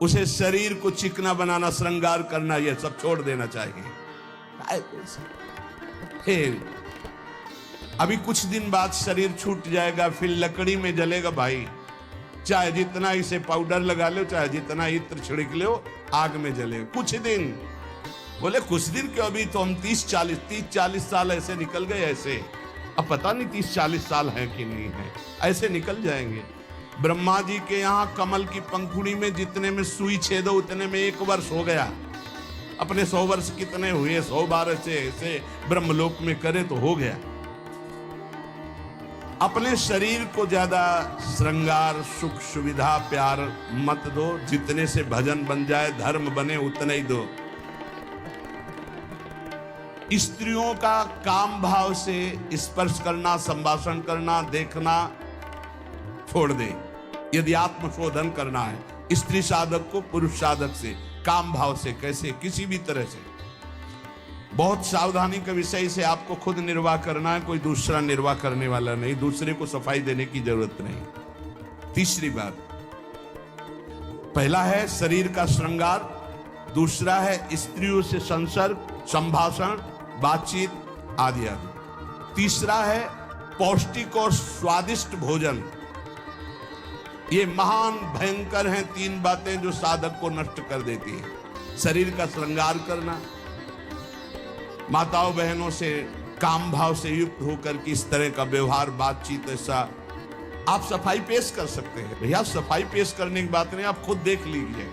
उसे शरीर को चिकना बनाना, श्रृंगार करना, यह सब छोड़ देना चाहिए। फिर अभी कुछ दिन बाद शरीर छूट जाएगा, फिर लकड़ी में जलेगा भाई। चाहे जितना इसे पाउडर लगा लो, चाहे जितना इत्र छिड़क लो, आग में जलेगा कुछ दिन। बोले कुछ दिन क्यों, अभी तो हम 30-40 साल ऐसे निकल गए ऐसे। अब पता नहीं 30-40 साल हैं कि नहीं है, ऐसे निकल जाएंगे। ब्रह्मा जी के यहाँ कमल की पंखुड़ी में जितने में सुई छेदो उतने में 1 वर्ष हो गया। अपने 100 वर्ष कितने हुए, 100 बार ऐसे ब्रह्मलोक में करे तो हो गया। अपने शरीर को ज्यादा श्रृंगार, सुख, सुविधा, प्यार मत दो। जितने से भजन बन जाए, धर्म बने, उतना ही दो। स्त्रियों का काम भाव से स्पर्श करना, संभाषण करना, देखना छोड़ दे। यदि आत्मशोधन करना है स्त्री साधक को पुरुष साधक से, काम भाव से, कैसे, किसी भी तरह से, बहुत सावधानी का विषय से आपको खुद निर्वाह करना है, कोई दूसरा निर्वाह करने वाला नहीं, दूसरे को सफाई देने की जरूरत नहीं। तीसरी बात, पहला है शरीर का श्रृंगार, दूसरा है स्त्रियों से संसर्ग, संभाषण, बातचीत आदि आदि। तीसरा है पौष्टिक और स्वादिष्ट भोजन। ये महान भयंकर हैं 3 बातें जो साधक को नष्ट कर देती है। शरीर का श्रृंगार करना, माताओं बहनों से काम भाव से युक्त होकर के इस तरह का व्यवहार, बातचीत, ऐसा आप सफाई पेश कर सकते हैं। भैया सफाई पेश करने की बात नहीं, आप खुद देख लीजिए।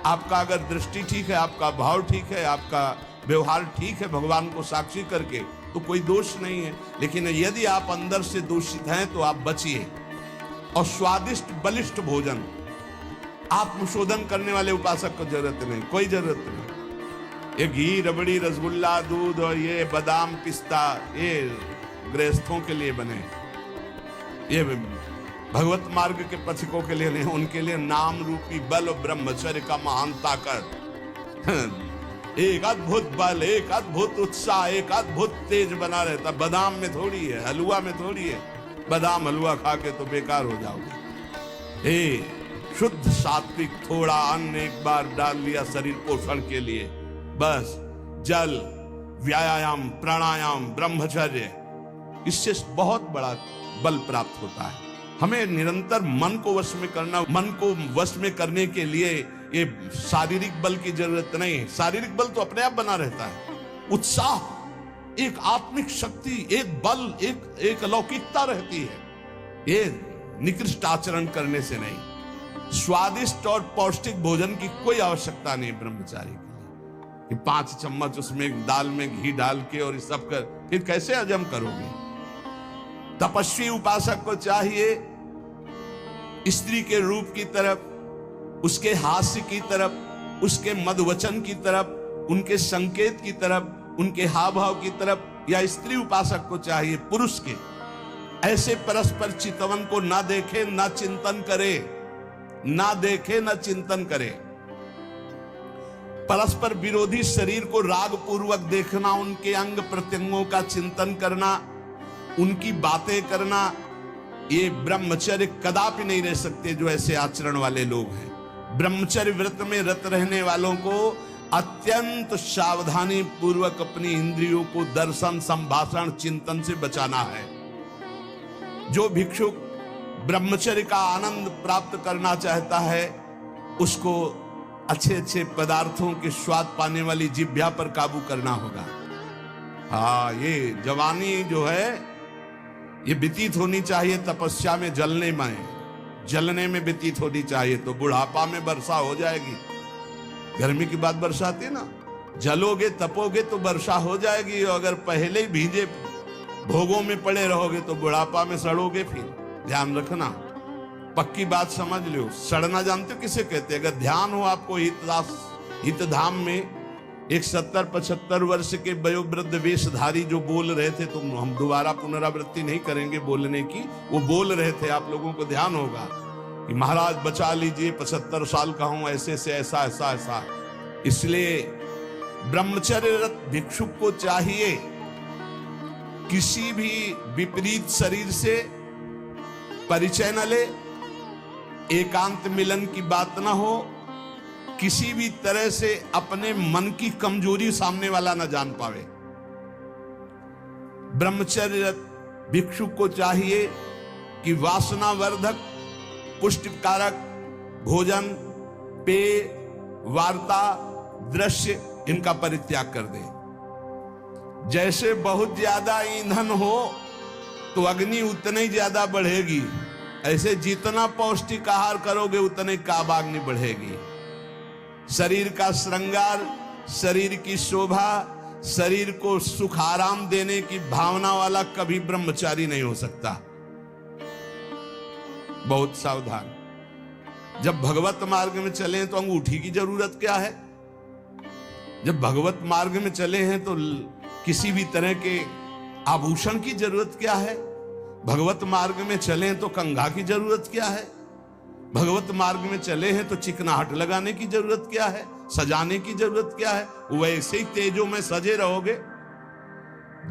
आपका अगर दृष्टि ठीक है, आपका भाव ठीक है, आपका व्यवहार ठीक है, भगवान को साक्षी करके, तो कोई दोष नहीं है। लेकिन यदि आप अंदर से दूषित हैं तो आप बचिए। और स्वादिष्ट बलिष्ठ भोजन, आत्मशोधन करने वाले उपासक को जरूरत नहीं, कोई जरूरत नहीं। ये घी, रबड़ी, रसगुल्ला, दूध और ये बादाम, पिस्ता, ये गृहस्थों के लिए बने, ये भगवत मार्ग के पथिकों के लिए नहीं। उनके लिए नाम रूपी बल और ब्रह्मचर्य का महान ताकत, एक अद्भुत बल, एक अद्भुत उत्साह, एक अद्भुत तेज बना रहता। बादाम में थोड़ी है, हलवा में थोड़ी है। बादाम हलवा खा के तो बेकार हो जाओगे। शुद्ध सात्विक थोड़ा अन्न एक बार डाल लिया शरीर पोषण के लिए, बस जल, व्यायाम, प्राणायाम, ब्रह्मचर्य, इससे बहुत बड़ा बल प्राप्त होता है। हमें निरंतर मन को वश में करना, मन को वश में करने के लिए ये शारीरिक बल की जरूरत नहीं। शारीरिक बल तो अपने आप बना रहता है। उत्साह, एक आत्मिक शक्ति, एक बल, एक अलौकिकता रहती है। ये निकृष्ट आचरण करने से नहीं। स्वादिष्ट और पौष्टिक भोजन की कोई आवश्यकता नहीं ब्रह्मचारी के लिए। कि 5 चम्मच उसमें दाल में घी डाल के और सब कर, फिर कैसे हजम करोगे? तपस्वी उपासक को चाहिए स्त्री के रूप की तरफ, उसके हास्य की तरफ, उसके मधुवचन की तरफ, उनके संकेत की तरफ, उनके हाव भाव की तरफ, या स्त्री उपासक को चाहिए पुरुष के ऐसे परस्पर चितवन को ना देखे, ना चिंतन करे, ना देखे, ना चिंतन करे। परस्पर विरोधी शरीर को राग पूर्वक देखना, उनके अंग प्रत्यंगों का चिंतन करना, उनकी बातें करना, ये ब्रह्मचर्य कदापि नहीं रह सकते जो ऐसे आचरण वाले लोग हैं। ब्रह्मचर्य व्रत में रत रहने वालों को अत्यंत सावधानी पूर्वक अपनी इंद्रियों को दर्शन, संभाषण, चिंतन से बचाना है। जो भिक्षुक ब्रह्मचर्य का आनंद प्राप्त करना चाहता है, उसको अच्छे अच्छे पदार्थों के स्वाद पाने वाली जिह्वा पर काबू करना होगा। हाँ, ये जवानी जो है ये व्यतीत होनी चाहिए तपस्या में, जलने में व्यतीत होनी चाहिए। तो बुढ़ापा में वर्षा हो जाएगी। गर्मी की बात वर्षा आती है ना, जलोगे तपोगे तो वर्षा हो जाएगी। अगर पहले ही भीजे भोगों में पड़े रहोगे तो बुढ़ापा में सड़ोगे। फिर ध्यान रखना, पक्की बात समझ लो। सड़ना जानते हो किसे कहते हैं? अगर ध्यान हो आपको हितधाम में, एक 70-75 वर्ष के वयोवृद्ध वेशधारी जो बोल रहे थे, तो हम दोबारा पुनरावृत्ति नहीं करेंगे बोलने की, वो बोल रहे थे, आप लोगों को ध्यान होगा कि महाराज बचा लीजिए, 75 साल का हूं, ऐसे से ऐसा ऐसा ऐसा। इसलिए ब्रह्मचर्यरत भिक्षुक को चाहिए किसी भी विपरीत शरीर से परिचय न ले, एकांत मिलन की बात ना हो, किसी भी तरह से अपने मन की कमजोरी सामने वाला ना जान पावे। ब्रह्मचर्य भिक्षु को चाहिए कि वासनावर्धक, पुष्टिकारक भोजन, पेय, वार्ता, दृश्य इनका परित्याग कर दे। जैसे बहुत ज्यादा ईंधन हो तो अग्नि उतनी ही ज्यादा बढ़ेगी, ऐसे जितना पौष्टिक आहार करोगे उतने काबाग्नि बढ़ेगी। शरीर का श्रृंगार, शरीर की शोभा, शरीर को सुख आराम देने की भावना वाला कभी ब्रह्मचारी नहीं हो सकता। बहुत सावधान। जब भगवत मार्ग में चले तो अंगूठी की जरूरत क्या है? जब भगवत मार्ग में चले हैं तो किसी भी तरह के आभूषण की जरूरत क्या है? भगवत मार्ग में चले तो कंघा की जरूरत क्या है? भगवत मार्ग में चले हैं तो चिकनाहट लगाने की जरूरत क्या है? सजाने की जरूरत क्या है? वैसे ही तेजों में सजे रहोगे।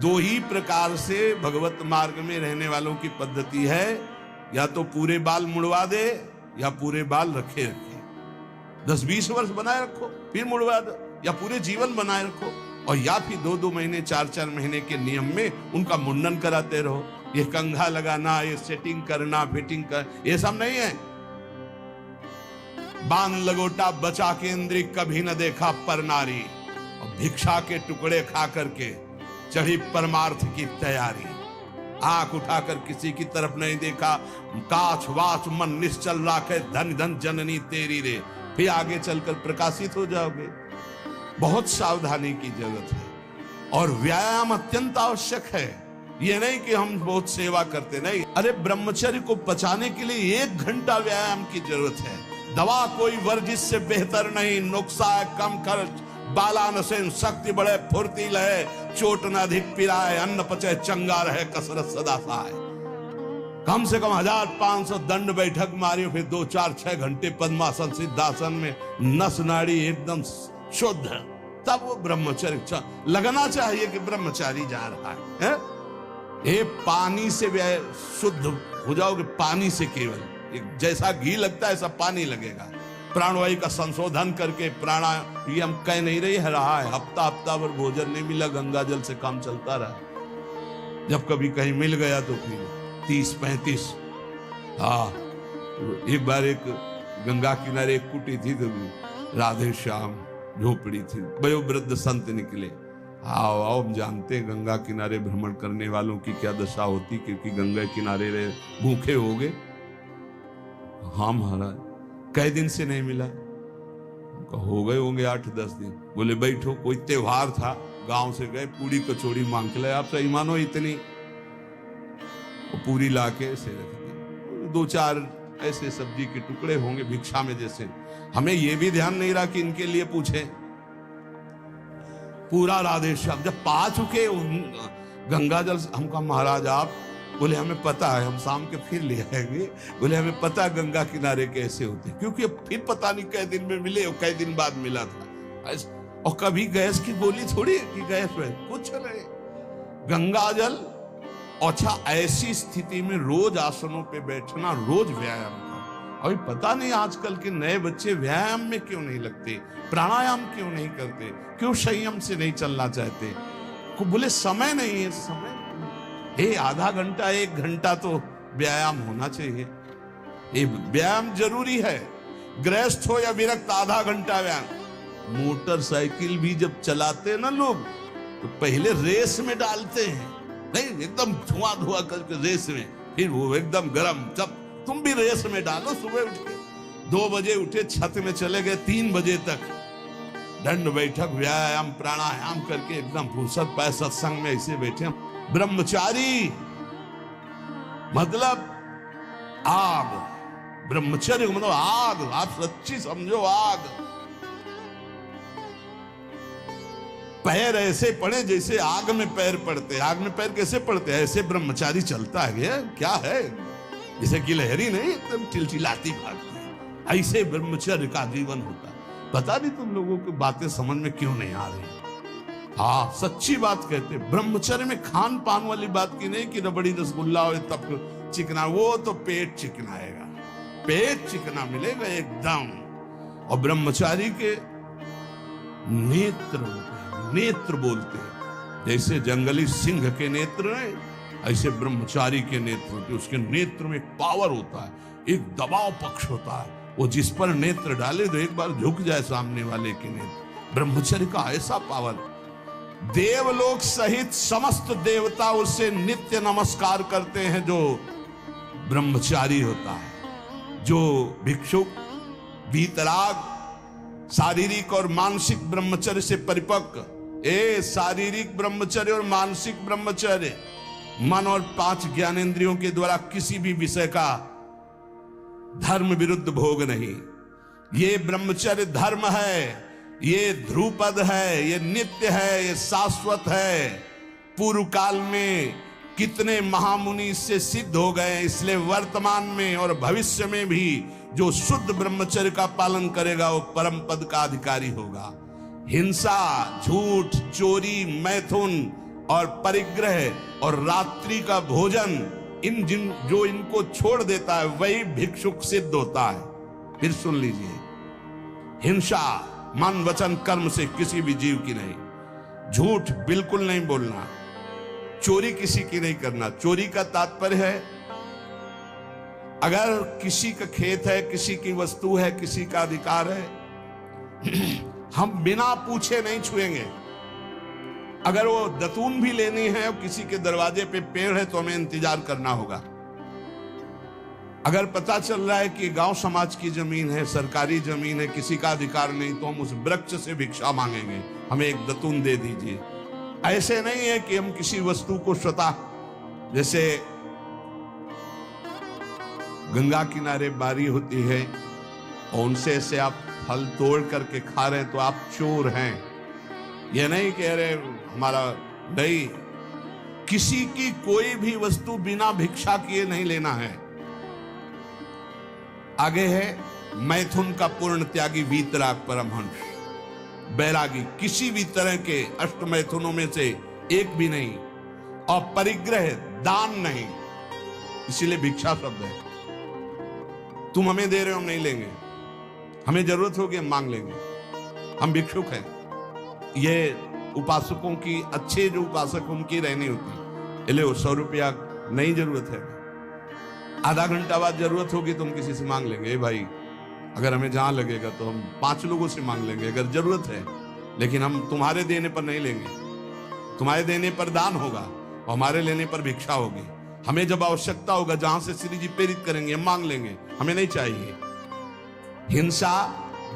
दो ही प्रकार से भगवत मार्ग में रहने वालों की पद्धति है, या तो पूरे बाल मुड़वा दे या पूरे बाल रखे रखे। 10-20 वर्ष बनाए रखो फिर मुड़वा दो, या पूरे जीवन बनाए रखो, और या फिर 2-2 महीने 4-4 महीने के नियम में उनका मुंडन कराते रहो। ये कंघा लगाना, ये सेटिंग करना, फिटिंग कर, ये सब नहीं है। बांध लगोटा बचा के इंद्री कभी न देखा पर नारी, और भिक्षा के टुकड़े खा करके चढ़ी परमार्थ की तैयारी। आंख उठाकर किसी की तरफ नहीं देखा, काछ वाच मन निश्चल राखे, धन धन जननी तेरी रे, फिर आगे चलकर प्रकाशित हो जाओगे। बहुत सावधानी की जरूरत है, और व्यायाम अत्यंत आवश्यक है। ये नहीं कि हम बहुत सेवा करते, नहीं। अरे ब्रह्मचर्य को बचाने के लिए 1 घंटा व्यायाम की जरूरत है। दवा कोई वर्जिश से बेहतर नहीं, नुक्सा है कम खर्च, बालानसेन शक्ति बढ़े फुर्तील है, चोट न अधिक पिराए, अन्न पचे चंगा रहे, कसरत सदा सहाय। कम से कम 1500 दंड बैठक मारियो, फिर 2-4-6 घंटे पद्मासन सिद्धासन में नस नाड़ी एकदम शुद्ध, तब वो ब्रह्मचर्य लगना चाहिए कि ब्रह्मचारी जा रहा है। ये पानी से शुद्ध हो जाओगे, पानी से केवल, जैसा घी लगता है ऐसा पानी लगेगा। प्राणवायु का संशोधन करके प्राणायाम कह नहीं रहा है, हफ्ता भर भोजन नहीं मिला, गंगा जल से काम चलता रहा। जब कभी कहीं मिल गया तो फिर 30-35। हाँ, एक बार एक गंगा किनारे एक कुटी थी, तो राधे श्याम झोपड़ी थी, वयोवृद्ध संत निकले। आओ आओ, हम जानते हैं गंगा किनारे भ्रमण करने वालों की क्या दशा होती, क्योंकि गंगा किनारे रहे भूखे हो गए। हाँ महाराज, कई दिन से नहीं मिला? हो गए होंगे 8-10 दिन। बोले बैठो, कोई त्योहार था, गांव से गए, पूरी कचौड़ी मांग के लाए। आप सही मानो इतनी, पूरी लाके ऐसे रख दी, 2-4 ऐसे सब्जी के टुकड़े होंगे भिक्षा में जैसे। हमें यह भी ध्यान नहीं रहा कि इनके लिए पूछे। पूरा राधे श्याम जब पा चुके गंगा जल, हमका महाराज आप, बोले हमें पता है, हम शाम के फिर ले आएंगे। बोले हमें पता गंगा किनारे कैसे होते, क्योंकि अब फिर पता नहीं कई दिन में मिले और कई दिन बाद मिला था। और कभी गैस की गोली थोड़ी कि गैस में कुछ नहीं, गंगा जल। अच्छा, ऐसी स्थिति में रोज आसनों पे बैठना, रोज व्यायाम करना। अभी पता नहीं आजकल के नए बच्चे व्यायाम में क्यों नहीं लगते, प्राणायाम क्यों नहीं करते, क्यों संयम से नहीं चलना चाहते। को बोले समय नहीं है, समय आधा घंटा 1 घंटा तो व्यायाम होना चाहिए। ये व्यायाम जरूरी है, गृहस्थ हो या विरक्त, आधा घंटा व्यायाम। मोटरसाइकिल भी जब चलाते हैं ना लोग, तो पहले रेस में डालते हैं, नहीं एकदम धुआं करके रेस में, फिर वो एकदम गरम। जब तुम भी रेस में डालो, सुबह उठ के 2 बजे उठे, छत में चले गए 3 बजे तक, दंड बैठक व्यायाम प्राणायाम करके एकदम फुर्सत पाए, सत्संग में ऐसे बैठे। ब्रह्मचारी मतलब आग, ब्रह्मचर्य मतलब आग, आप सच्ची समझो आग। पैर ऐसे पड़े जैसे आग में पैर पड़ते। आग में पैर कैसे पड़ते हैं? ऐसे ब्रह्मचारी चलता है, क्या है, जैसे गिलहरी नहीं एकदम चिलचिलाती भागती है, ऐसे ब्रह्मचर्य का जीवन होता है। पता नहीं तुम लोगों की बातें समझ में क्यों नहीं आ रही। हाँ, सच्ची बात कहते, ब्रह्मचर्य में खान पान वाली बात की नहीं कि रबड़ी रसगुल्ला हो तब चिकना, वो तो पेट चिकनाएगा, पेट चिकना मिलेगा एकदम। और ब्रह्मचारी के नेत्र होते हैं, नेत्र बोलते हैं। जैसे जंगली सिंह के नेत्र हैं, ऐसे ब्रह्मचारी के नेत्र होते हैं। उसके नेत्र में एक पावर होता है, एक दबाव पक्ष होता है। वो जिस पर नेत्र डाले तो एक बार झुक जाए सामने वाले के नेत्र। ब्रह्मचर्य का ऐसा पावर, देवलोक सहित समस्त देवता उससे नित्य नमस्कार करते हैं। जो ब्रह्मचारी होता है, जो भिक्षुक वीतराग, शारीरिक और मानसिक ब्रह्मचर्य से परिपक्व, शारीरिक ब्रह्मचर्य और मानसिक ब्रह्मचर्य, मन और 5 ज्ञानेंद्रियों के द्वारा किसी भी विषय का धर्म विरुद्ध भोग नहीं। ये ब्रह्मचर्य धर्म है, ये ध्रुपद है, ये नित्य है, ये शाश्वत है। पूर्व काल में कितने महामुनि इससे सिद्ध हो गए, इसलिए वर्तमान में और भविष्य में भी जो शुद्ध ब्रह्मचर्य का पालन करेगा वो परम पद का अधिकारी होगा। हिंसा, झूठ, चोरी, मैथुन और परिग्रह और रात्रि का भोजन, जो इनको छोड़ देता है वही भिक्षुक सिद्ध होता है। फिर सुन लीजिए, हिंसा मन वचन कर्म से किसी भी जीव की नहीं, झूठ बिल्कुल नहीं बोलना, चोरी किसी की नहीं करना। चोरी का तात्पर्य है अगर किसी का खेत है, किसी की वस्तु है, किसी का अधिकार है, हम बिना पूछे नहीं छुएंगे। अगर वो दतून भी लेनी है और किसी के दरवाजे पे पेड़ है तो हमें इंतजार करना होगा। अगर पता चल रहा है कि गांव समाज की जमीन है, सरकारी जमीन है, किसी का अधिकार नहीं, तो हम उस वृक्ष से भिक्षा मांगेंगे, हमें एक दतून दे दीजिए। ऐसे नहीं है कि हम किसी वस्तु को स्वतः, जैसे गंगा किनारे बारी होती है और उनसे से आप फल तोड़ करके खा रहे हैं तो आप चोर हैं। ये नहीं कह रहे हमारा, नहीं, किसी की कोई भी वस्तु बिना भिक्षा किए नहीं लेना है। आगे है मैथुन का पूर्ण त्यागी वीतराग परमहंस, बैरागी, किसी भी तरह के अष्ट मैथुनों में से एक भी नहीं। और परिग्रह, दान नहीं, इसीलिए भिक्षा शब्द है। तुम हमें दे रहे हो, हम नहीं लेंगे, हमें जरूरत होगी हम मांग लेंगे, हम भिक्षुक हैं। ये उपासकों की, अच्छे जो उपासक उनकी रहनी होती। ले 100 रुपया नहीं जरूरत है, आधा घंटा बाद जरूरत होगी तो हम किसी से मांग लेंगे। ए भाई, अगर हमें जहां लगेगा तो हम 5 लोगों से मांग लेंगे अगर जरूरत है, लेकिन हम तुम्हारे देने पर नहीं लेंगे। तुम्हारे देने पर दान होगा और हमारे लेने पर भिक्षा होगी। हमें जब आवश्यकता होगा, जहां से श्री जी प्रेरित करेंगे, हम मांग लेंगे, हमें नहीं चाहिए। हिंसा,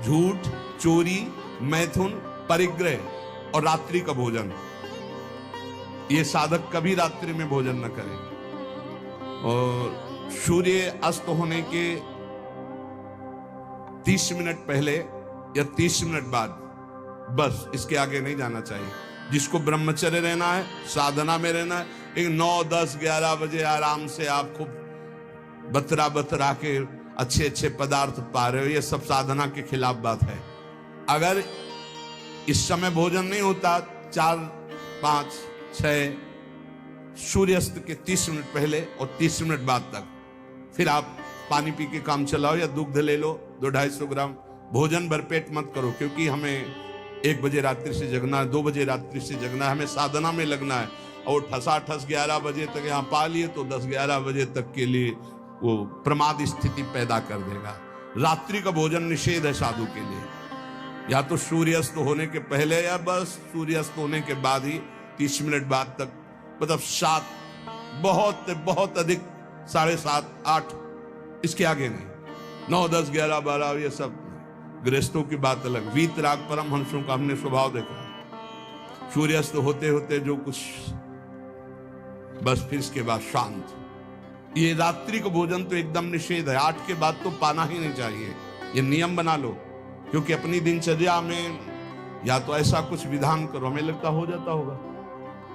झूठ, चोरी, मैथुन, परिग्रह और रात्रि का भोजन, ये साधक कभी रात्रि में भोजन न करे। और सूर्य अस्त होने के 30 मिनट पहले या 30 मिनट बाद, बस इसके आगे नहीं जाना चाहिए। जिसको ब्रह्मचर्य रहना है, साधना में रहना है, एक 9, 10, 11 बजे आराम से आप खूब बतरा के अच्छे अच्छे पदार्थ पा रहे हो, ये सब साधना के खिलाफ बात है। अगर इस समय भोजन नहीं होता, 4, 5, 6 सूर्यास्त के 30 मिनट पहले और 30 मिनट बाद तक, फिर आप पानी पी के काम चलाओ या दुग्ध ले लो 200-250 ग्राम। भोजन भरपेट मत करो, क्योंकि हमें 1 बजे रात्रि से जगना है, 2 बजे रात्रि से जगना है, हमें साधना में लगना है। और ठसाठस 11 बजे तक यहाँ पा लिए तो 10-11 बजे तक के लिए वो प्रमाद स्थिति पैदा कर देगा। रात्रि का भोजन निषेध है साधु के लिए, या तो सूर्यास्त होने के पहले या बस सूर्यास्त होने के बाद ही 30 मिनट बाद तक, मतलब 7, बहुत बहुत अधिक 7:30, 8, इसके आगे नहीं। 9, 10, 11, 12 ये सब गृहस्थों की बात अलग। वीतराग परमहंसों का हमने स्वभाव देखा, सूर्यास्त होते होते जो कुछ, बस फिर इसके बाद शांत। ये रात्रि का भोजन तो एकदम निषेध है, 8 के बाद तो पाना ही नहीं चाहिए। ये नियम बना लो, क्योंकि अपनी दिनचर्या में या तो ऐसा कुछ विधान करो, हमें लगता हो जाता होगा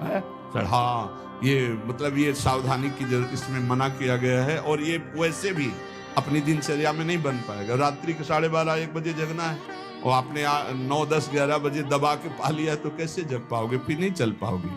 है चढ़ा, ये मतलब ये सावधानी की जरूरत, इसमें मना किया गया है। और ये वैसे भी अपनी दिनचर्या में नहीं बन पाएगा। रात्रि के 12:30, 1 बजे जगना है और आपने 9, 10, 11 बजे दबा के पा लिया तो कैसे जग पाओगे, फिर नहीं चल पाओगे।